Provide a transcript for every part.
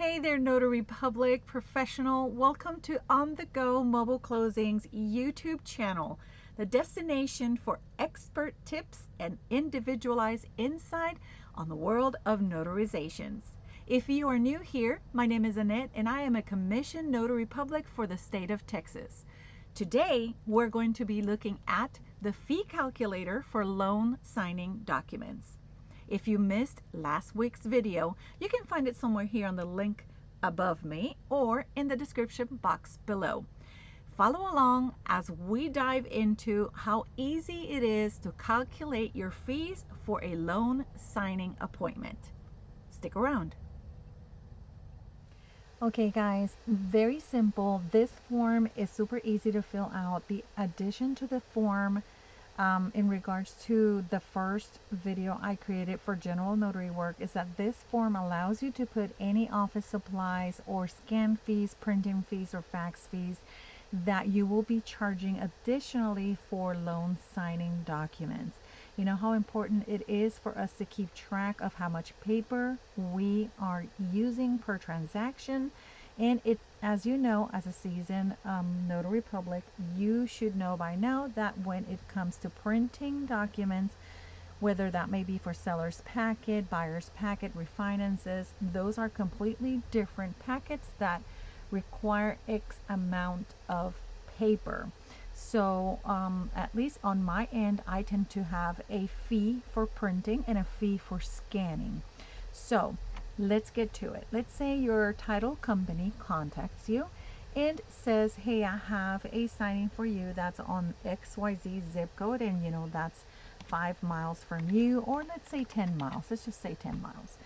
Hey there, Notary Public professional. Welcome to On the Go Mobile Closings YouTube channel, the destination for expert tips and individualized insight on the world of notarizations. If you are new here, my name is Annette and I am a commissioned Notary Public for the state of Texas. Today, we're going to be looking at the fee calculator for loan signing documents. If you missed last week's video, you can find it somewhere here on the link above me or in the description box below. Follow along as we dive into how easy it is to calculate your fees for a loan signing appointment. Stick around. Okay guys, very simple. This form is super easy to fill out. The addition to the form in regards to the first video I created for general notary work is that this form allows you to put any office supplies or scan fees, printing fees, or fax fees that you will be charging additionally for loan signing documents. You know how important it is for us to keep track of how much paper we are using per transaction. And it, as you know, as a seasoned Notary Public, you should know by now that when it comes to printing documents, whether that may be for seller's packet, buyer's packet, refinances, those are completely different packets that require X amount of paper. So at least on my end, I tend to have a fee for printing and a fee for scanning. So let's get to it. Let's say your title company contacts you and says, hey, I have a signing for you that's on XYZ zip code, and you know that's 5 miles from you, or let's say 10 miles. Let's just say 10 miles.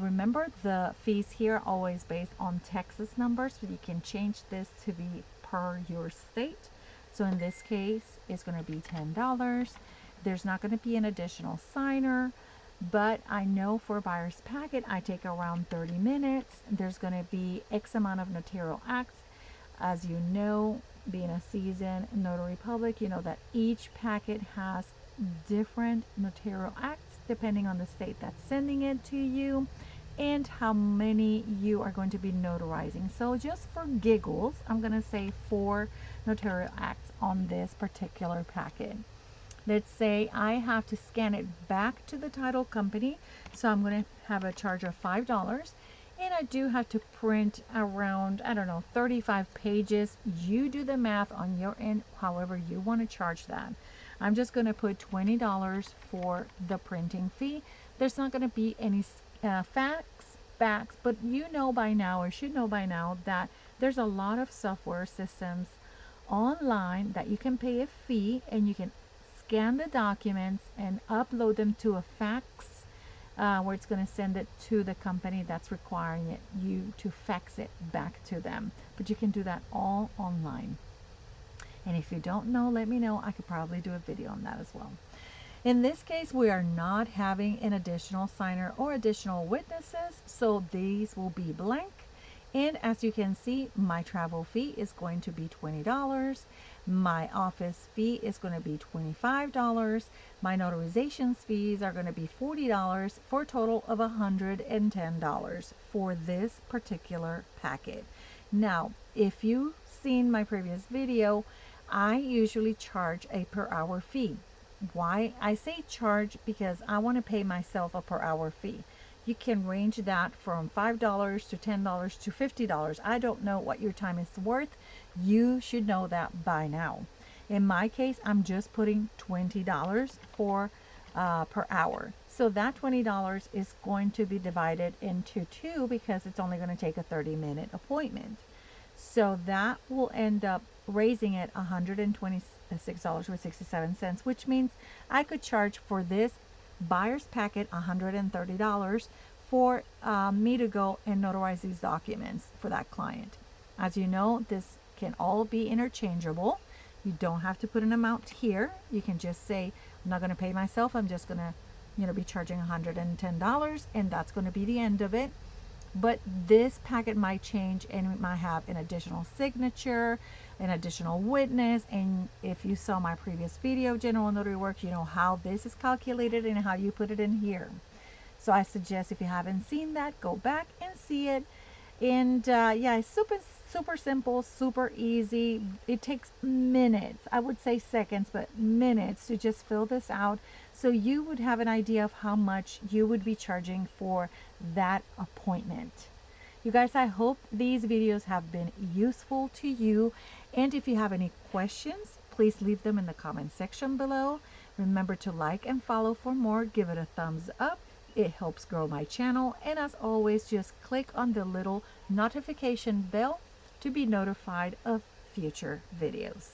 Remember, the fees here are always based on Texas numbers, so you can change this to be per your state. So in this case, it's going to be $10. There's not going to be an additional signer, but I know for buyer's packet, I take around 30 minutes. There's going to be X amount of notarial acts. As you know, being a seasoned Notary Public, you know that each packet has different notarial acts depending on the state that's sending it to you and how many you are going to be notarizing. So just for giggles, I'm going to say 4 notarial acts on this particular packet. Let's say I have to scan it back to the title company, so I'm going to have a charge of $5, and I do have to print around, I don't know, 35 pages. You do the math on your end, however you want to charge that. I'm just going to put $20 for the printing fee. There's not going to be any fax backs, but you know by now, or should know by now, that there's a lot of software systems online that you can pay a fee and you can scan the documents and upload them to a fax where it's going to send it to the company that's requiring it, you to fax it back to them. But you can do that all online. And if you don't know, let me know. I could probably do a video on that as well. In this case, we are not having an additional signer or additional witnesses, so these will be blank. And as you can see, my travel fee is going to be $20. My office fee is going to be $25. My notarization fees are going to be $40 for a total of $110 for this particular packet. Now, if you've seen my previous video, I usually charge a per hour fee. Why I say charge? Because I want to pay myself a per hour fee. You can range that from $5 to $10 to $50. I don't know what your time is worth. You should know that by now. In my case, I'm just putting $20 for per hour. So that $20 is going to be divided into 2 because it's only going to take a 30-minute appointment. So that will end up raising it $126.67, which means I could charge for this buyer's packet $130 for me to go and notarize these documents for that client. As you know, this can all be interchangeable. You don't have to put an amount here. You can just say, I'm not going to pay myself. I'm just going to, be charging $110, and that's going to be the end of it. But this packet might change, and it might have an additional signature, an additional witness. And if you saw my previous video, General Notary Work, you know how this is calculated and how you put it in here. So I suggest, if you haven't seen that, go back and see it. And yeah, it's super simple, super easy. It takes minutes, I would say seconds, but minutes to just fill this out, so you would have an idea of how much you would be charging for that appointment. You guys, I hope these videos have been useful to you, and if you have any questions, please leave them in the comment section below. Remember to like and follow for more. Give it a thumbs up. It helps grow my channel, and as always, just click on the little notification bell to be notified of future videos.